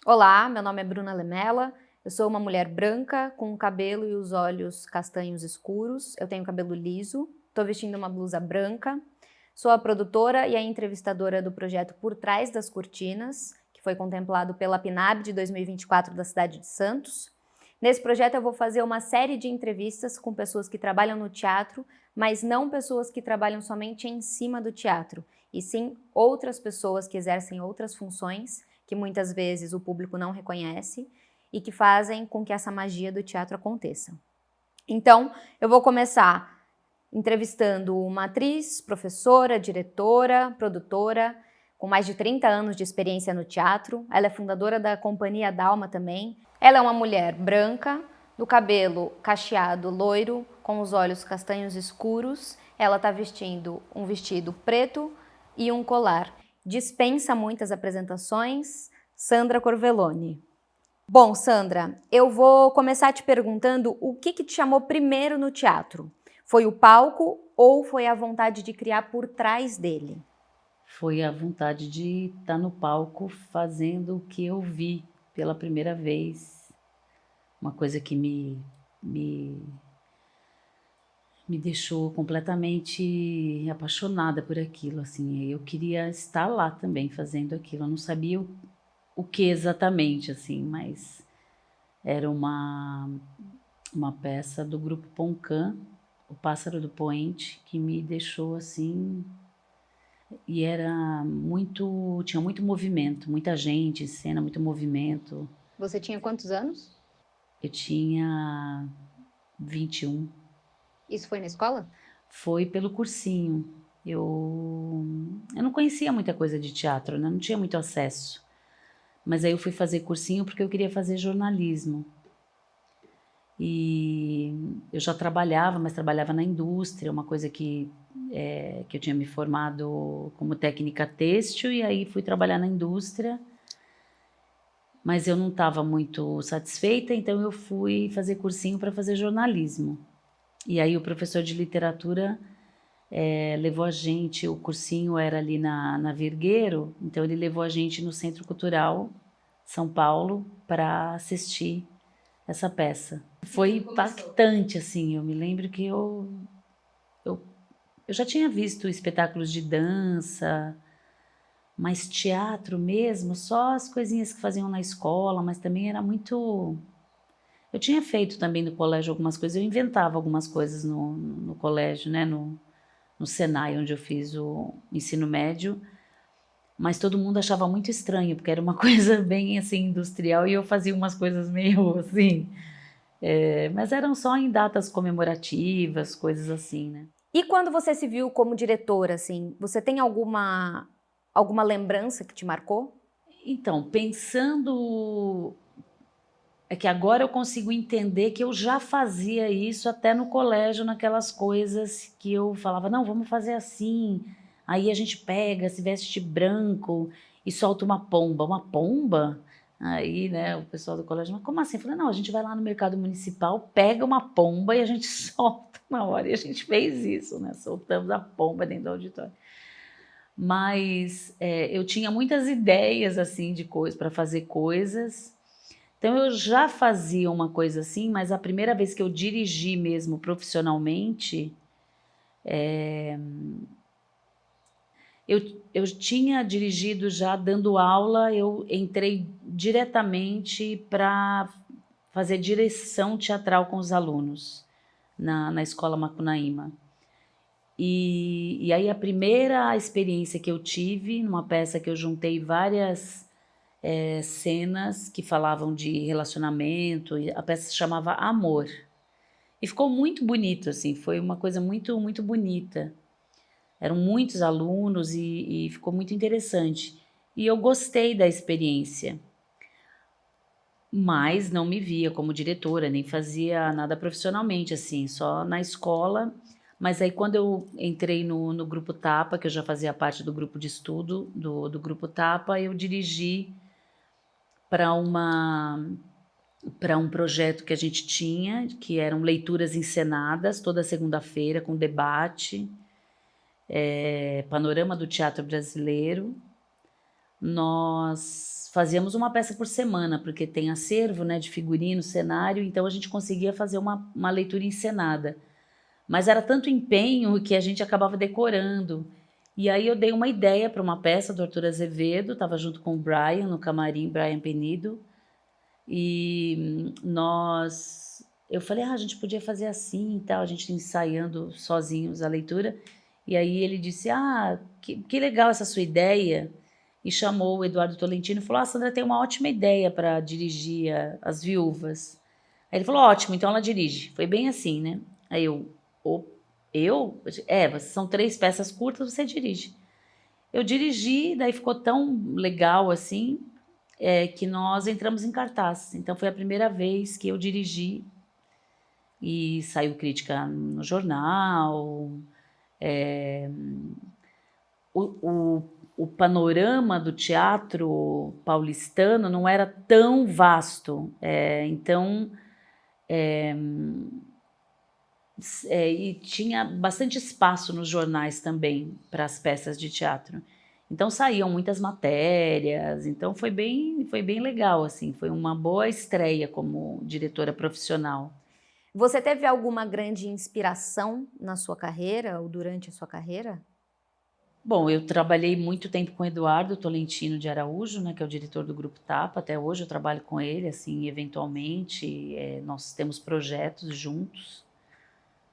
Olá, meu nome é Bruna Lemela, eu sou uma mulher branca com o cabelo e os olhos castanhos escuros, eu tenho cabelo liso, estou vestindo uma blusa branca, sou a produtora e a entrevistadora do projeto Por Trás das Cortinas, que foi contemplado pela PNAB de 2024 da cidade de Santos. Nesse projeto eu vou fazer uma série de entrevistas com pessoas que trabalham no teatro, mas não pessoas que trabalham somente em cima do teatro, e sim outras pessoas que exercem outras funções, que muitas vezes o público não reconhece e que fazem com que essa magia do teatro aconteça. Então, eu vou começar entrevistando uma atriz, professora, diretora, produtora, com mais de 30 anos de experiência no teatro. Ela é fundadora da Companhia Dalma também. Ela é uma mulher branca, do cabelo cacheado loiro, com os olhos castanhos escuros. Ela está vestindo um vestido preto e um colar. Dispensa muitas apresentações, Sandra Corvelloni. Bom, Sandra, eu vou começar te perguntando o que te chamou primeiro no teatro? Foi o palco ou foi a vontade de criar por trás dele? Foi a vontade de estar no palco fazendo o que eu vi pela primeira vez. Uma coisa que me deixou completamente apaixonada por aquilo, assim. Eu queria estar lá também fazendo aquilo. Eu não sabia o que exatamente, assim, mas era uma peça do grupo Poncã, O Pássaro do Poente, que me deixou assim. E tinha muito movimento, muita gente em cena, muito movimento. Você tinha quantos anos? Eu tinha 21. Isso foi na escola? Foi pelo cursinho. Eu não conhecia muita coisa de teatro, né? Não tinha muito acesso. Mas aí eu fui fazer cursinho porque eu queria fazer jornalismo. E eu já trabalhava, mas trabalhava na indústria, uma coisa que eu tinha me formado como técnica têxtil, e aí fui trabalhar na indústria, mas eu não estava muito satisfeita, então eu fui fazer cursinho para fazer jornalismo. E aí o professor de literatura levou a gente, o cursinho era ali na Virgueiro, então ele levou a gente no Centro Cultural São Paulo para assistir essa peça. Foi impactante, assim, eu me lembro que eu, eu já tinha visto espetáculos de dança, mas teatro mesmo, só as coisinhas que faziam na escola, mas também era muito... Eu tinha feito também no colégio algumas coisas, eu inventava algumas coisas no colégio, né, no Senai, onde eu fiz o ensino médio, mas todo mundo achava muito estranho, porque era uma coisa bem, assim, industrial, e eu fazia umas coisas meio, assim... mas eram só em datas comemorativas, coisas assim, né? E quando você se viu como diretora, assim, você tem alguma lembrança que te marcou? Então, pensando, é que agora eu consigo entender que eu já fazia isso até no colégio, naquelas coisas que eu falava, não, vamos fazer assim. Aí a gente pega, se veste de branco e solta uma pomba. Uma pomba? Aí, né, o pessoal do colégio, mas como assim? Eu falei, não, a gente vai lá no mercado municipal, pega uma pomba e a gente solta na hora. E a gente fez isso, né? Soltamos a pomba dentro do auditório. Mas eu tinha muitas ideias, assim, de coisas, para fazer coisas. Então eu já fazia uma coisa assim, mas a primeira vez que eu dirigi mesmo profissionalmente, eu tinha dirigido já dando aula, eu entrei diretamente para fazer direção teatral com os alunos na Escola Macunaíma. E aí a primeira experiência que eu tive, numa peça que eu juntei várias cenas que falavam de relacionamento, e a peça se chamava Amor. E ficou muito bonito, assim, foi uma coisa muito, muito bonita. Eram muitos alunos e ficou muito interessante. E eu gostei da experiência, mas não me via como diretora, nem fazia nada profissionalmente, assim, só na escola. Mas aí quando eu entrei no Grupo Tapa, que eu já fazia parte do grupo de estudo do Grupo Tapa, eu dirigi para um projeto que a gente tinha, que eram leituras encenadas toda segunda-feira, com debate, panorama do teatro brasileiro. nós fazíamos uma peça por semana, porque tem acervo, né, de figurino, cenário, então a gente conseguia fazer uma leitura encenada. Mas era tanto empenho que a gente acabava decorando. E aí eu dei uma ideia para uma peça do Arthur Azevedo, estava junto com o Brian no camarim, Brian Penido, e eu falei, a gente podia fazer assim e tal, a gente ensaiando sozinhos a leitura. E aí ele disse, que legal essa sua ideia. E chamou o Eduardo Tolentino e falou, Sandra tem uma ótima ideia para dirigir As Viúvas. Aí ele falou, ótimo, então ela dirige. Foi bem assim, né? Aí eu? São 3 peças curtas, você dirige. Eu dirigi, daí ficou tão legal assim, que nós entramos em cartaz. Então foi a primeira vez que eu dirigi e saiu crítica no jornal. O panorama do teatro paulistano não era tão vasto. E tinha bastante espaço nos jornais também para as peças de teatro. Então saíam muitas matérias, então foi bem legal, assim, foi uma boa estreia como diretora profissional. Você teve alguma grande inspiração na sua carreira ou durante a sua carreira? Bom, eu trabalhei muito tempo com Eduardo Tolentino de Araújo, né, que é o diretor do Grupo Tapa, até hoje eu trabalho com ele, assim, eventualmente, nós temos projetos juntos.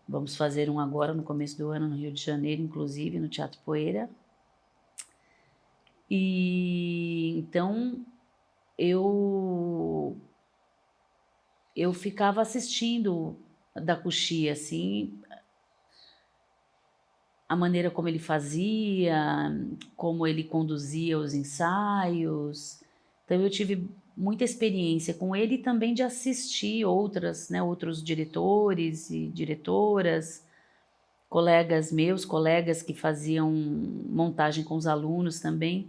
Vamos fazer um agora no começo do ano no Rio de Janeiro, inclusive, no Teatro Poeira. E então eu ficava assistindo da Cuxia, assim, a maneira como ele fazia, como ele conduzia os ensaios. Então eu tive muita experiência com ele e também de assistir outros diretores e diretoras, colegas que faziam montagem com os alunos também.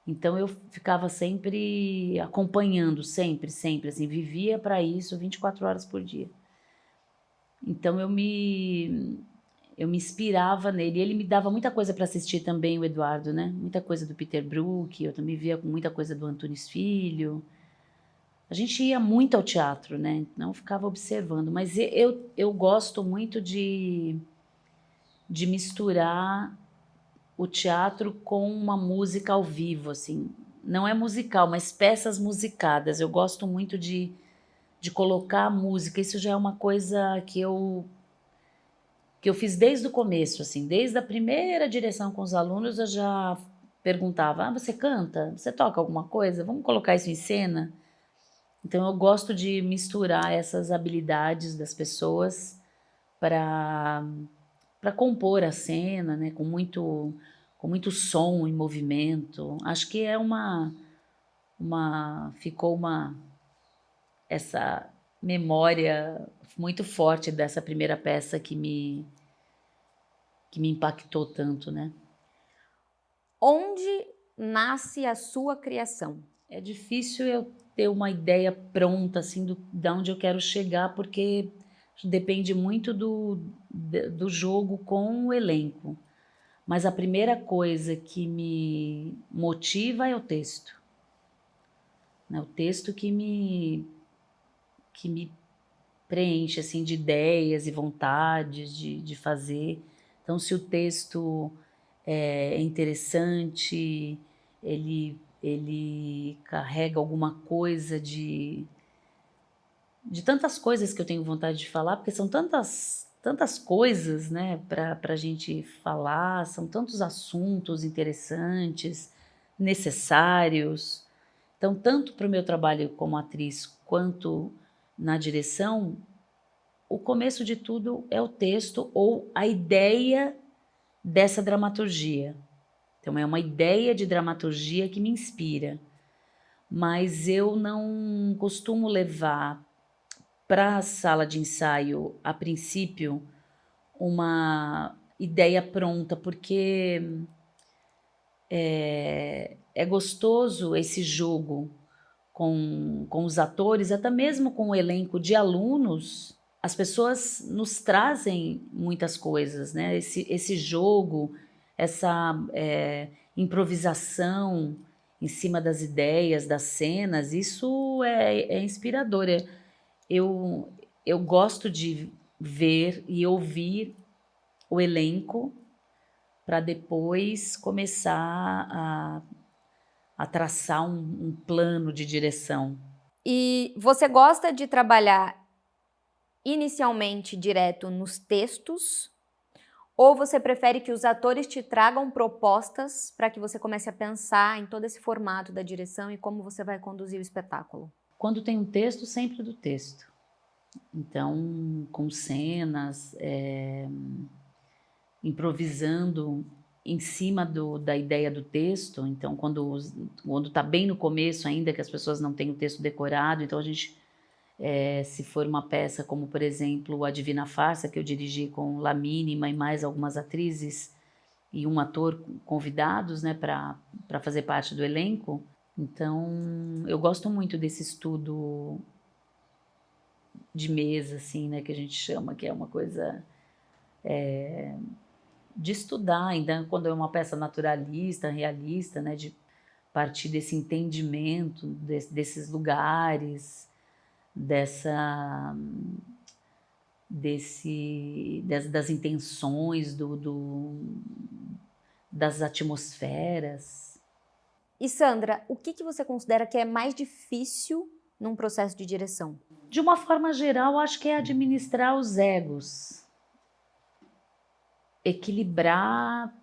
Então eu ficava sempre acompanhando, sempre, assim, vivia para isso 24 horas por dia. Então eu me inspirava nele, e ele me dava muita coisa para assistir também, o Eduardo, né? Muita coisa do Peter Brook, eu também via com muita coisa do Antunes Filho. A gente ia muito ao teatro, né? Não ficava observando, mas eu gosto muito de misturar o teatro com uma música ao vivo, assim. Não é musical, mas peças musicadas. Eu gosto muito de colocar música. Isso já é uma coisa que eu fiz desde o começo, assim. Desde a primeira direção com os alunos, eu já perguntava, você canta? Você toca alguma coisa? Vamos colocar isso em cena? Então, eu gosto de misturar essas habilidades das pessoas para compor a cena, né, com muito som e movimento. Acho que ficou essa memória muito forte dessa primeira peça que me impactou tanto, né? Onde nasce a sua criação? É difícil eu ter uma ideia pronta, assim, de onde eu quero chegar, porque depende muito do jogo com o elenco. Mas a primeira coisa que me motiva é o texto. Né? O texto que me preenche, assim, de ideias e vontades de fazer. Então, se o texto é interessante, ele carrega alguma coisa de tantas coisas que eu tenho vontade de falar, porque são tantas coisas, né, para a gente falar, são tantos assuntos interessantes, necessários. Então, tanto para o meu trabalho como atriz quanto na direção, o começo de tudo é o texto ou a ideia dessa dramaturgia. Então, é uma ideia de dramaturgia que me inspira, mas eu não costumo levar para a sala de ensaio, a princípio, uma ideia pronta, porque é gostoso esse jogo com os atores, até mesmo com o elenco de alunos. As pessoas nos trazem muitas coisas, né? Esse jogo, essa improvisação. em cima das ideias, das cenas, isso é inspirador. Eu gosto de ver e ouvir o elenco para depois começar a traçar um plano de direção. E você gosta de trabalhar inicialmente direto nos textos? Ou você prefere que os atores te tragam propostas para que você comece a pensar em todo esse formato da direção e como você vai conduzir o espetáculo? Quando tem um texto, sempre do texto. Então, com cenas, improvisando em cima da ideia do texto. Então, quando está bem no começo ainda, que as pessoas não têm o texto decorado, então a gente, se for uma peça como, por exemplo, A Divina Farsa, que eu dirigi com La Mínima e mais algumas atrizes e um ator convidados, né, para fazer parte do elenco. Então, eu gosto muito desse estudo de mesa, assim, né, que a gente chama, que é uma coisa de estudar, ainda quando é uma peça naturalista, realista, né, de partir desse entendimento desses lugares, das intenções, das atmosferas. E Sandra, o que você considera que é mais difícil num processo de direção? De uma forma geral, acho que é administrar os egos, equilibrar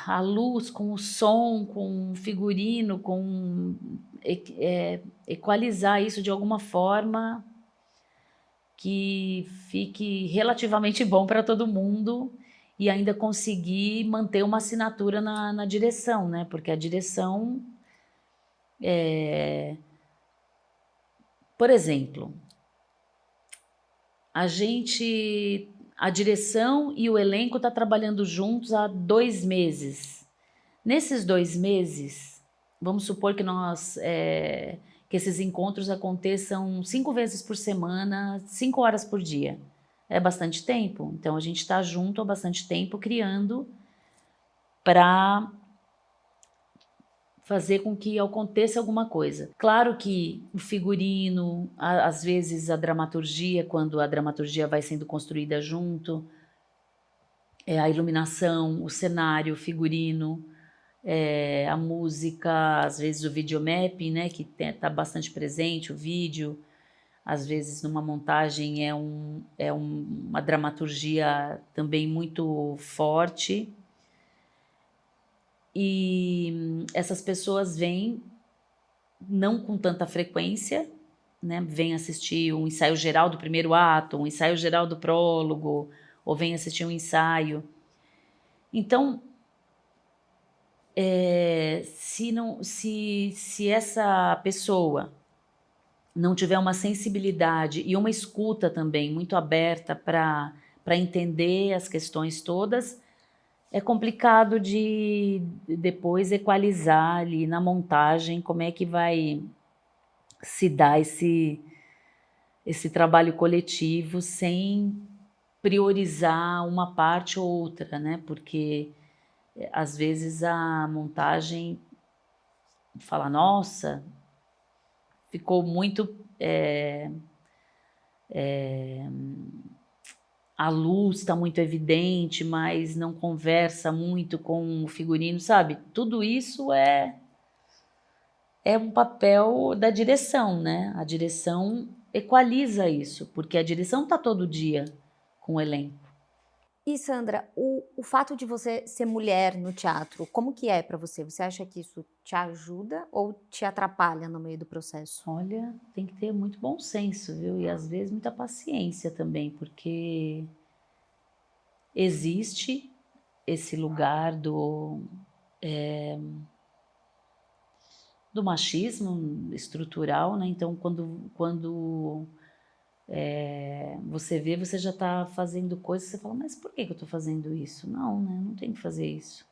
a luz com o som, com o figurino, equalizar isso de alguma forma que fique relativamente bom para todo mundo e ainda conseguir manter uma assinatura na direção, né? Porque a direção, por exemplo, a direção e o elenco estão trabalhando juntos há 2 meses. Nesses 2 meses, vamos supor que que esses encontros aconteçam 5 vezes por semana, 5 horas por dia. É bastante tempo. Então, a gente está junto há bastante tempo criando para fazer com que aconteça alguma coisa. Claro que o figurino, às vezes a dramaturgia, quando a dramaturgia vai sendo construída junto, a iluminação, o cenário, o figurino, a música, às vezes o videomapping, né, que está bastante presente, o vídeo, às vezes numa montagem uma dramaturgia também muito forte. E essas pessoas vêm não com tanta frequência, né, vêm assistir um ensaio geral do primeiro ato, um ensaio geral do prólogo, ou vêm assistir um ensaio. Então, se essa pessoa não tiver uma sensibilidade e uma escuta também muito aberta para entender as questões todas, é complicado de depois equalizar ali na montagem como é que vai se dar esse trabalho coletivo sem priorizar uma parte ou outra, né? Porque às vezes a montagem fala, nossa, ficou muito a luz está muito evidente, mas não conversa muito com o figurino, sabe? Tudo isso é um papel da direção, né? A direção equaliza isso, porque a direção está todo dia com o elenco. E Sandra, o fato de você ser mulher no teatro, como que é para você? Você acha que isso te ajuda ou te atrapalha no meio do processo? Olha, tem que ter muito bom senso, viu? E às vezes muita paciência também, porque existe esse lugar do machismo estrutural, né? Então, quando você vê, você já está fazendo coisas, você fala, mas por que eu estou fazendo isso? Não, né? Não tem que fazer isso.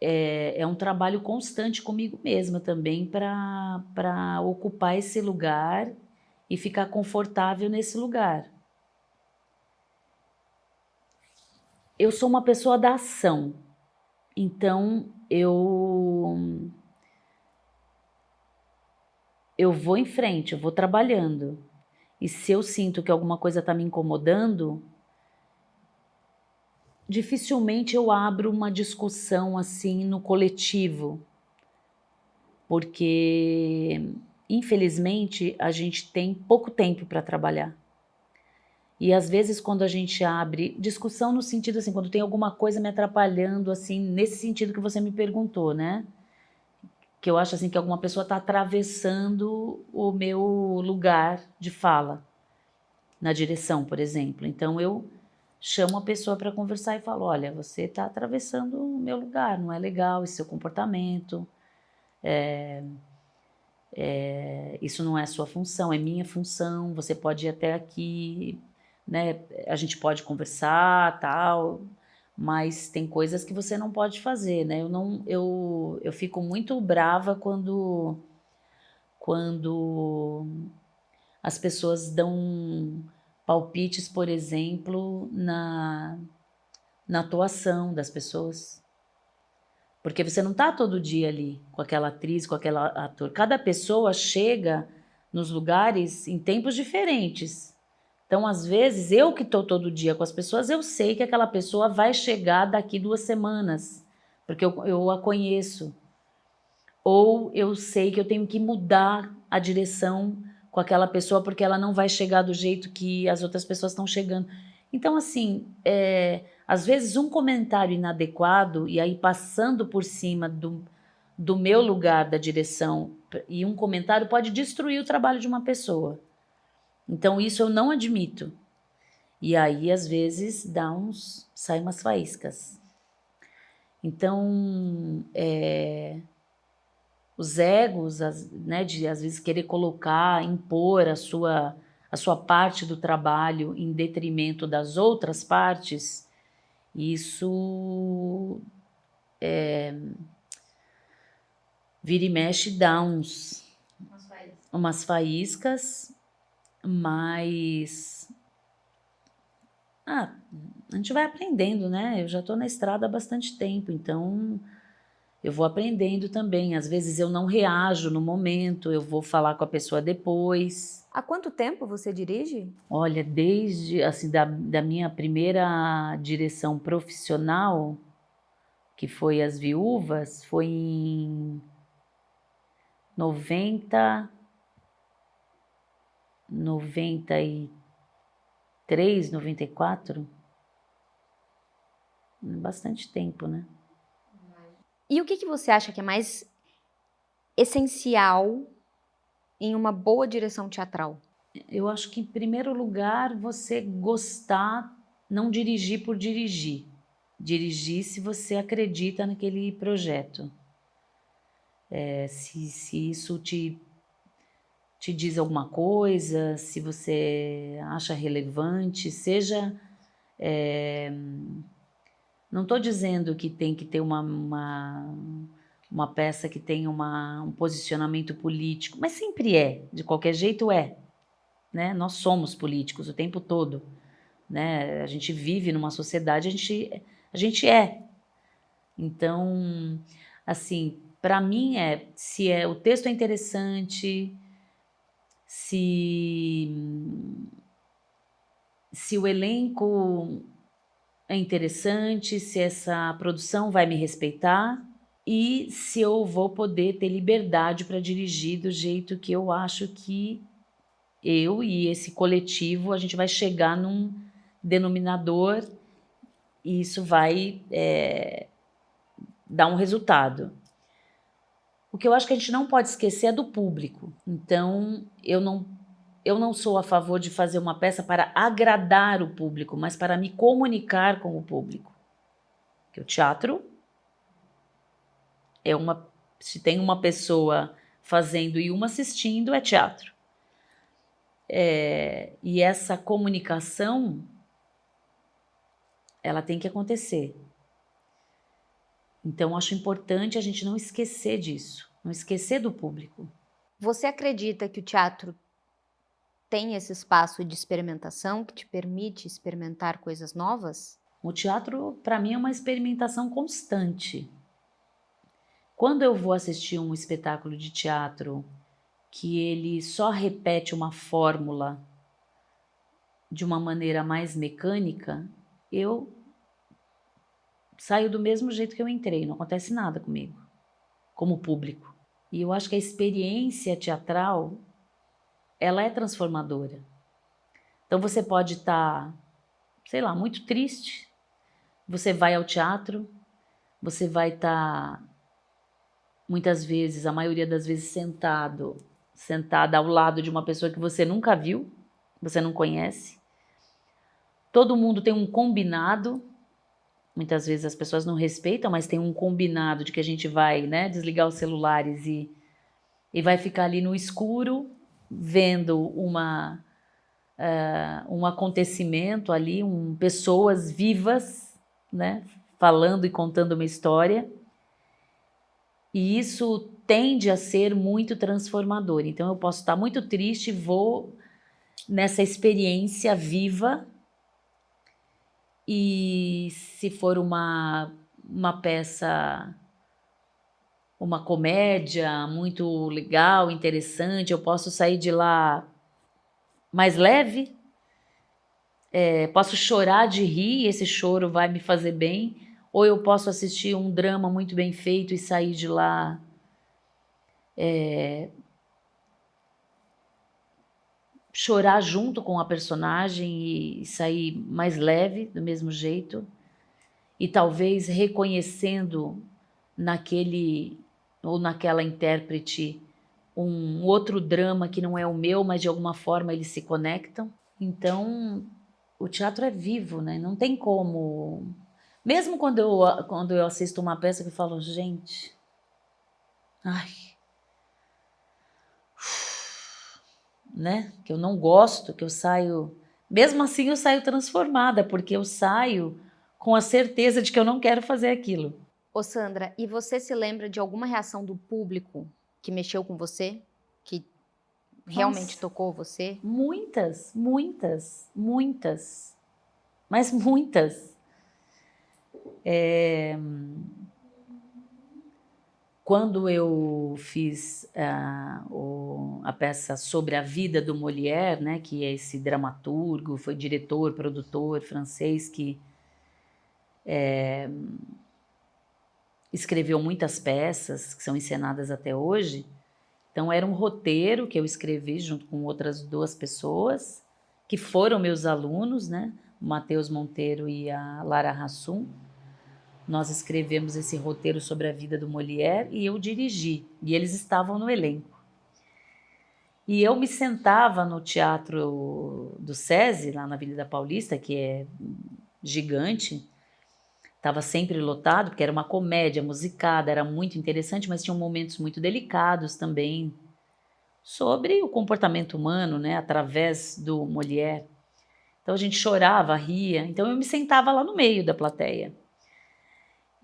É um trabalho constante comigo mesma também para ocupar esse lugar e ficar confortável nesse lugar. Eu sou uma pessoa da ação. Então, eu vou em frente, eu vou trabalhando. E se eu sinto que alguma coisa está me incomodando, dificilmente eu abro uma discussão assim no coletivo, porque infelizmente a gente tem pouco tempo para trabalhar. E às vezes quando a gente abre discussão no sentido assim, quando tem alguma coisa me atrapalhando assim, nesse sentido que você me perguntou, né? Que eu acho assim que alguma pessoa está atravessando o meu lugar de fala na direção, por exemplo. Então eu chamo a pessoa para conversar e falo, olha, você está atravessando o meu lugar, não é legal esse seu comportamento, isso não é sua função, é minha função, você pode ir até aqui, né? A gente pode conversar, tal, mas tem coisas que você não pode fazer, né? Eu fico muito brava quando as pessoas dão palpites, por exemplo, na atuação das pessoas. Porque você não está todo dia ali com aquela atriz, com aquele ator. Cada pessoa chega nos lugares em tempos diferentes. Então, às vezes, eu que estou todo dia com as pessoas, eu sei que aquela pessoa vai chegar daqui 2 semanas, porque eu a conheço. Ou eu sei que eu tenho que mudar a direção com aquela pessoa porque ela não vai chegar do jeito que as outras pessoas estão chegando. Então, assim, às vezes um comentário inadequado, e aí passando por cima do meu lugar da direção, e um comentário pode destruir o trabalho de uma pessoa. Então, isso eu não admito. E aí, às vezes, saem umas faíscas. Então, os egos, né, de às vezes querer colocar, impor a sua parte do trabalho em detrimento das outras partes, isso vira e mexe dá umas faíscas, mas a gente vai aprendendo, né? Eu já estou na estrada há bastante tempo, então eu vou aprendendo também. Às vezes eu não reajo no momento, eu vou falar com a pessoa depois. Há quanto tempo você dirige? Olha, desde assim da minha primeira direção profissional, que foi As Viúvas, foi em 93, 94. Bastante tempo, né? E o que você acha que é mais essencial em uma boa direção teatral? Eu acho que, em primeiro lugar, você gostar, não dirigir por dirigir. Dirigir se você acredita naquele projeto. Se isso te diz alguma coisa, se você acha relevante, seja... não estou dizendo que tem que ter uma peça que tenha um posicionamento político, mas sempre de qualquer jeito né? Nós somos políticos o tempo todo, né? A gente vive numa sociedade, a gente é. Então, assim, para mim se o texto é interessante, se o elenco é interessante, se essa produção vai me respeitar e se eu vou poder ter liberdade para dirigir do jeito que eu acho que eu e esse coletivo, a gente vai chegar num denominador e isso vai dar um resultado. O que eu acho que a gente não pode esquecer é do público. Então, eu não sou a favor de fazer uma peça para agradar o público, mas para me comunicar com o público. Porque o teatro se tem uma pessoa fazendo e uma assistindo, é teatro. E essa comunicação, ela tem que acontecer. Então, acho importante a gente não esquecer disso, não esquecer do público. Você acredita que o teatro tem esse espaço de experimentação que te permite experimentar coisas novas? O teatro, para mim, é uma experimentação constante. Quando eu vou assistir um espetáculo de teatro que ele só repete uma fórmula de uma maneira mais mecânica, eu saio do mesmo jeito que eu entrei, não acontece nada comigo, como público. E eu acho que a experiência teatral, ela é transformadora. Então você pode estar, sei lá, muito triste, você vai ao teatro, você vai estar, muitas vezes, a maioria das vezes, sentada ao lado de uma pessoa que você nunca viu, você não conhece. Todo mundo tem um combinado, muitas vezes as pessoas não respeitam, mas tem um combinado de que a gente vai, né, desligar os celulares e vai ficar ali no escuro, vendo um acontecimento ali, pessoas vivas, né, falando e contando uma história. E isso tende a ser muito transformador. Então eu posso estar muito triste, vou nessa experiência viva, e se for uma peça, uma comédia muito legal, interessante, eu posso sair de lá mais leve, posso chorar de rir, esse choro vai me fazer bem, ou eu posso assistir um drama muito bem feito e sair de lá chorar junto com a personagem e sair mais leve do mesmo jeito, e talvez reconhecendo naquele ou naquela intérprete um outro drama que não é o meu, mas de alguma forma eles se conectam. Então o teatro é vivo, né? Não tem como. Mesmo quando eu assisto uma peça que eu falo, gente, ai, né? Que eu não gosto, que eu saio. Mesmo assim, eu saio transformada, porque eu saio com a certeza de que eu não quero fazer aquilo. Ô Sandra, e você se lembra de alguma reação do público que mexeu com você? Que realmente Nossa, tocou você? muitas, muitas, muitas, mas muitas. Quando eu fiz a peça sobre a vida do Molière, né, que é esse dramaturgo, foi diretor, produtor francês que escreveu muitas peças que são encenadas até hoje. Então era um roteiro que eu escrevi junto com outras 2 pessoas, que foram meus alunos, né, o Matheus Monteiro e a Lara Hassum. Nós escrevemos esse roteiro sobre a vida do Molière e eu dirigi, e eles estavam no elenco. E eu me sentava no Teatro do SESI, lá na Avenida Paulista, que é gigante, estava sempre lotado, porque era uma comédia musicada, era muito interessante, mas tinham momentos muito delicados também, sobre o comportamento humano, né, através do Molière. Então a gente chorava, ria, então eu me sentava lá no meio da plateia.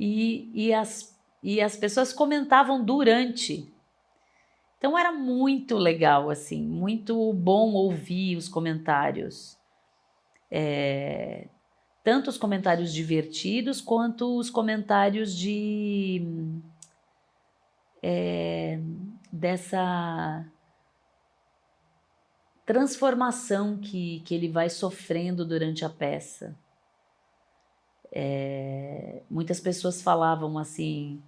E as pessoas comentavam durante. Então era muito legal, assim, muito bom ouvir os comentários. Tanto os comentários divertidos quanto os comentários dessa transformação que ele vai sofrendo durante a peça. Muitas pessoas falavam assim,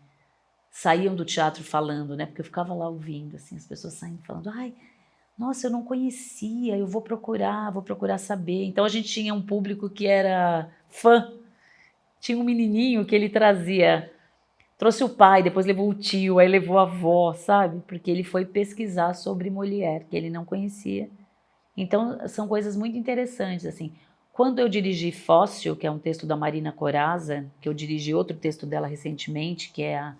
saíam do teatro falando, né? Porque eu ficava lá ouvindo, assim, as pessoas saindo falando, ai, nossa, eu não conhecia, eu vou procurar saber. Então a gente tinha um público que era fã. Tinha um menininho que ele trouxe o pai, depois levou o tio, aí levou a avó, sabe? Porque ele foi pesquisar sobre Molière, que ele não conhecia. Então são coisas muito interessantes, assim. Quando eu dirigi Fóssil, que é um texto da Marina Corazza, que eu dirigi outro texto dela recentemente, que é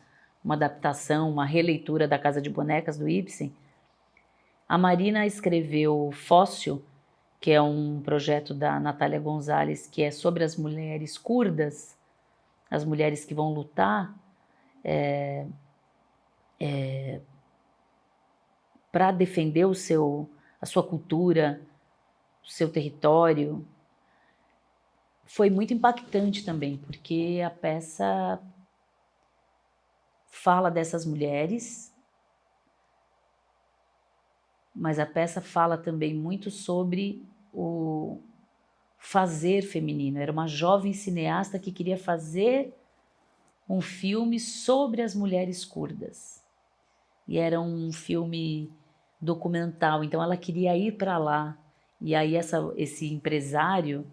uma adaptação, uma releitura da Casa de Bonecas do Ibsen, a Marina escreveu Fóssil, que é um projeto da Natália Gonzalez, que é sobre as mulheres curdas, as mulheres que vão lutar para defender a sua cultura, o seu território. foi muito impactante também, porque a peça fala dessas mulheres, mas a peça fala também muito sobre o fazer feminino. Era uma jovem cineasta que queria fazer um filme sobre as mulheres curdas. E era um filme documental, então ela queria ir para lá. E aí esse empresário,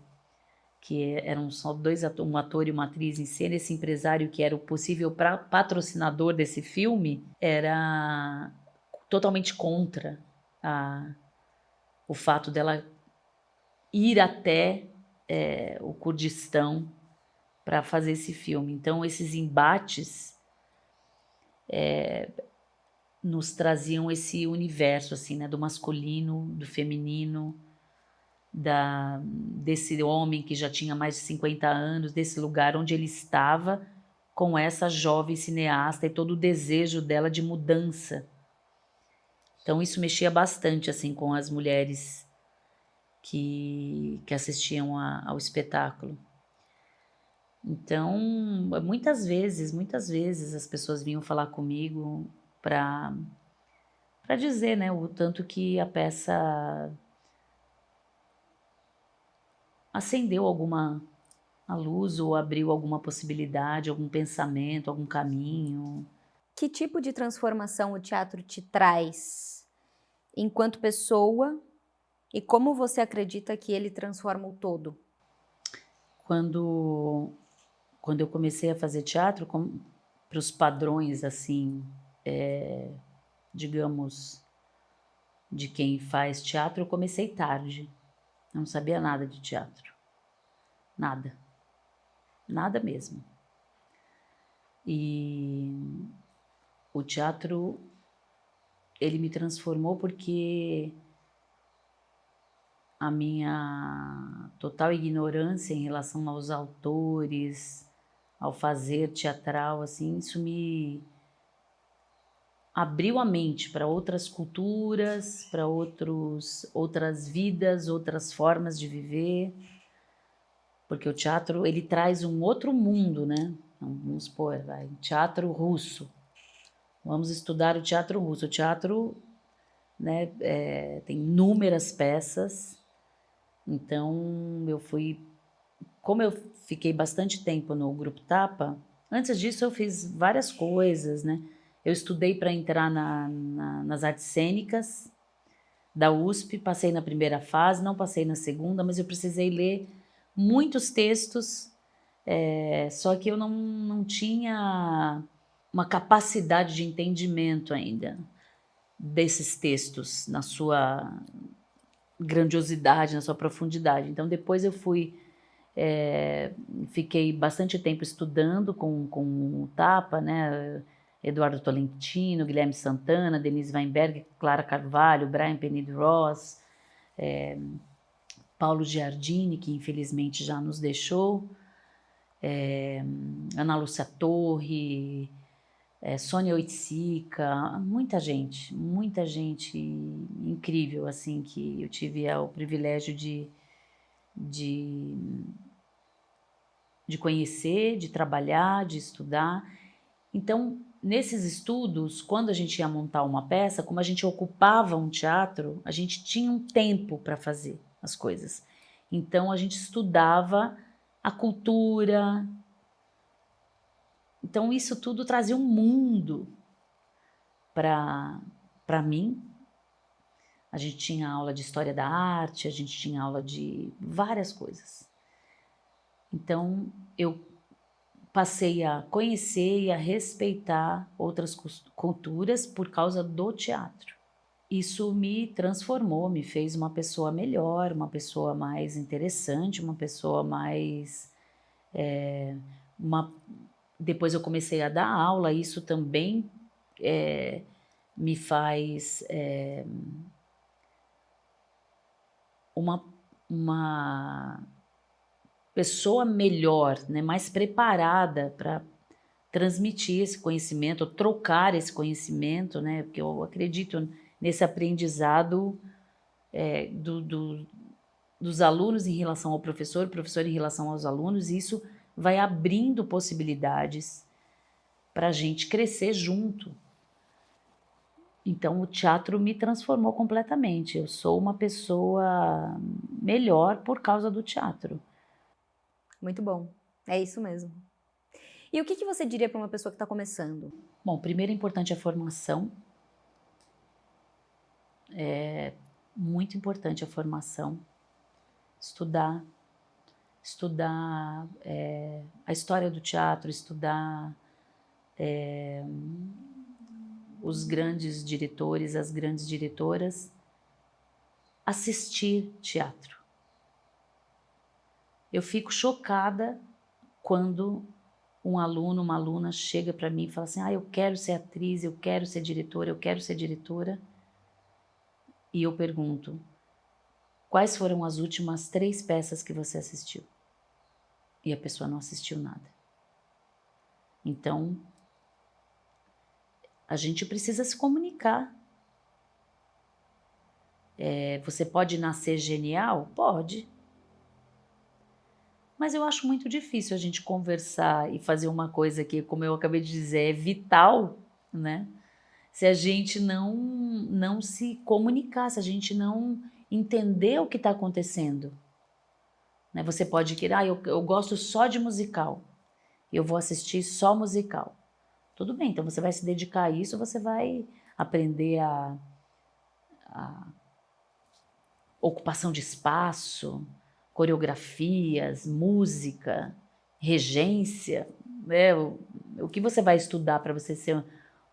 que eram só um ator e uma atriz em cena, esse empresário que era o possível patrocinador desse filme, era totalmente contra o fato dela ir até o Kurdistão para fazer esse filme. Então esses embates nos traziam esse universo assim, né, do masculino, do feminino, desse homem que já tinha mais de 50 anos, desse lugar onde ele estava com essa jovem cineasta e todo o desejo dela de mudança. Então isso mexia bastante assim com as mulheres que assistiam ao espetáculo. Então, muitas vezes as pessoas vinham falar comigo para dizer, né, o tanto que a peça acendeu a luz ou abriu alguma possibilidade, algum pensamento, algum caminho. Que tipo de transformação o teatro te traz enquanto pessoa e como você acredita que ele transforma o todo? Quando eu comecei a fazer teatro, para os padrões, assim, digamos, de quem faz teatro, eu comecei tarde. Não sabia nada de teatro. Nada. Nada mesmo. E o teatro, ele me transformou porque a minha total ignorância em relação aos autores, ao fazer teatral, assim, isso me abriu a mente para outras culturas, para outras vidas, outras formas de viver, porque o teatro, ele traz um outro mundo, né? Vamos supor, teatro russo. Vamos estudar o teatro russo. O teatro, né, tem inúmeras peças. Então, como eu fiquei bastante tempo no Grupo Tapa, antes disso eu fiz várias coisas, né? Eu estudei para entrar nas artes cênicas da USP, passei na primeira fase, não passei na segunda, mas eu precisei ler muitos textos, só que eu não tinha uma capacidade de entendimento ainda desses textos na sua grandiosidade, na sua profundidade. Então depois eu fiquei bastante tempo estudando com o Tapa, né? Eduardo Tolentino, Guilherme Santana, Denise Weinberg, Clara Carvalho, Brian Penide Ross, Paulo Giardini, que infelizmente já nos deixou, Ana Lúcia Torre, Sônia Oiticica, muita gente incrível, assim, que eu tive o privilégio de conhecer, de trabalhar, de estudar. Então, nesses estudos, quando a gente ia montar uma peça, como a gente ocupava um teatro, a gente tinha um tempo para fazer as coisas. Então, a gente estudava a cultura. Então, isso tudo trazia um mundo para mim. A gente tinha aula de história da arte, a gente tinha aula de várias coisas. Então, eu passei a conhecer e a respeitar outras culturas por causa do teatro. Isso me transformou, me fez uma pessoa melhor, uma pessoa mais interessante, uma pessoa mais... Depois eu comecei a dar aula, isso também me faz uma pessoa melhor, né, mais preparada para transmitir esse conhecimento, trocar esse conhecimento, né, porque eu acredito nesse aprendizado dos alunos em relação ao professor, o professor em relação aos alunos, e isso vai abrindo possibilidades para a gente crescer junto. Então, o teatro me transformou completamente. Eu sou uma pessoa melhor por causa do teatro. Muito bom. É isso mesmo. E o que você diria para uma pessoa que está começando? Bom, primeiro é importante a formação. Muito importante a formação. Estudar a história do teatro, estudar os grandes diretores, as grandes diretoras, assistir teatro. Eu fico chocada quando um aluno, uma aluna chega para mim e fala assim: eu quero ser atriz, eu quero ser diretora, eu quero ser diretora. E eu pergunto: quais foram as últimas 3 peças que você assistiu? E a pessoa não assistiu nada. Então, a gente precisa se comunicar. Você pode nascer genial? Pode. Mas eu acho muito difícil a gente conversar e fazer uma coisa que, como eu acabei de dizer, é vital, né? Se a gente não se comunicar, se a gente não entender o que está acontecendo. Né? Você pode querer, eu gosto só de musical, eu vou assistir só musical. Tudo bem, então você vai se dedicar a isso, você vai aprender a ocupação de espaço, coreografias, música, regência, né? O que você vai estudar para você ser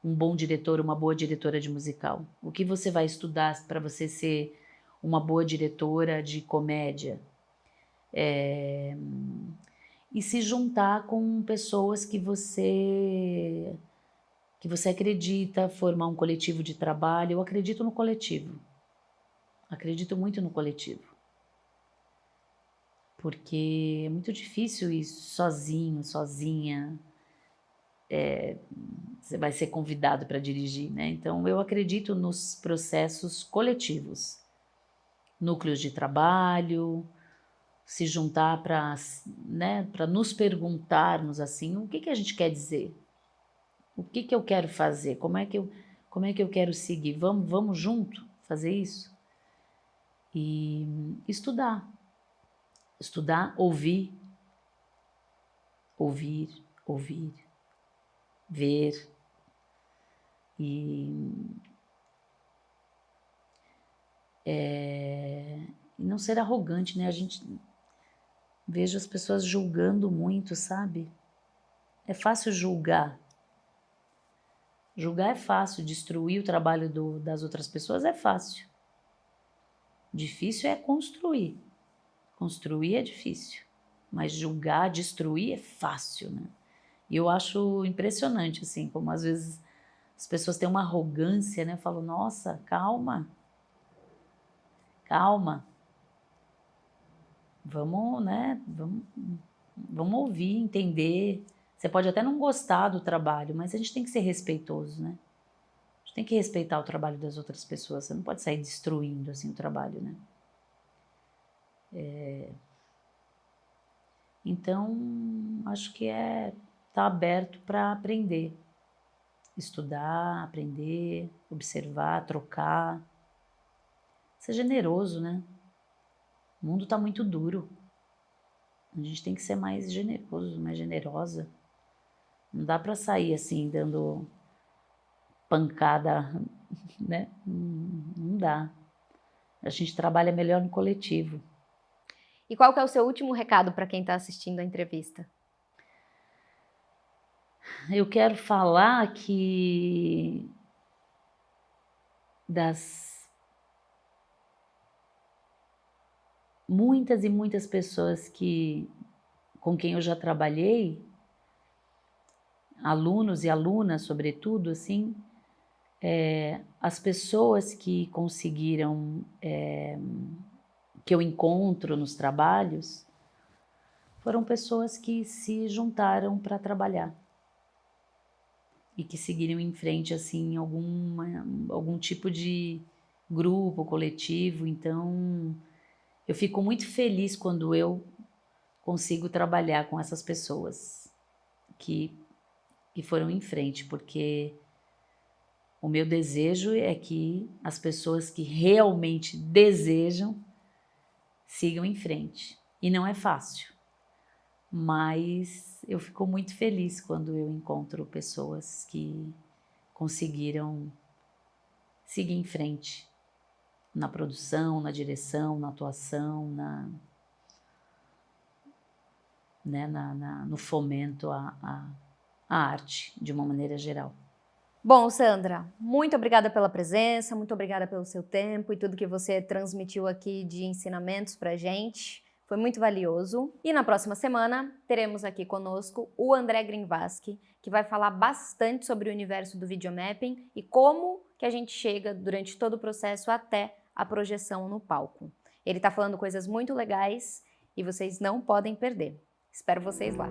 um bom diretor, uma boa diretora de musical? O que você vai estudar para você ser uma boa diretora de comédia? E se juntar com pessoas que você acredita, formar um coletivo de trabalho. Eu acredito no coletivo. Acredito muito no coletivo. Porque é muito difícil ir sozinho, sozinha. Você vai ser convidado para dirigir, né? Então, eu acredito nos processos coletivos. Núcleos de trabalho, se juntar para, né, para nos perguntarmos assim, o que a gente quer dizer? O que eu quero fazer? Como é que eu quero seguir? Vamos junto fazer isso? E estudar. Estudar, ouvir, ver. E não ser arrogante, né? A gente vejo as pessoas julgando muito, sabe? É fácil julgar. Julgar é fácil, destruir o trabalho das outras pessoas é fácil. Difícil é construir. Construir é difícil, mas julgar, destruir é fácil, né? E eu acho impressionante, assim, como às vezes as pessoas têm uma arrogância, né? Eu falo, nossa, calma, calma. Vamos, né? Vamos ouvir, entender. Você pode até não gostar do trabalho, mas a gente tem que ser respeitoso, né? A gente tem que respeitar o trabalho das outras pessoas. Você não pode sair destruindo, assim, o trabalho, né? Então, acho que tá aberto para aprender. Estudar, aprender, observar, trocar. Ser generoso, né? O mundo está muito duro. A gente tem que ser mais generoso, mais generosa. Não dá para sair assim, dando pancada, né? Não dá. A gente trabalha melhor no coletivo. E qual que é o seu último recado para quem está assistindo a entrevista? Eu quero falar que das muitas e muitas pessoas com quem eu já trabalhei, alunos e alunas, sobretudo, assim, as pessoas que conseguiram, que eu encontro nos trabalhos, foram pessoas que se juntaram para trabalhar e que seguiram em frente, assim, algum tipo de grupo, coletivo. Então, eu fico muito feliz quando eu consigo trabalhar com essas pessoas que foram em frente, porque o meu desejo é que as pessoas que realmente desejam sigam em frente. E não é fácil, mas eu fico muito feliz quando eu encontro pessoas que conseguiram seguir em frente na produção, na direção, na atuação, no fomento à arte, de uma maneira geral. Bom, Sandra, muito obrigada pela presença, muito obrigada pelo seu tempo e tudo que você transmitiu aqui de ensinamentos pra gente. Foi muito valioso. E na próxima semana teremos aqui conosco o André Grinvaschi, que vai falar bastante sobre o universo do videomapping e como que a gente chega durante todo o processo até a projeção no palco. Ele está falando coisas muito legais e vocês não podem perder. Espero vocês lá.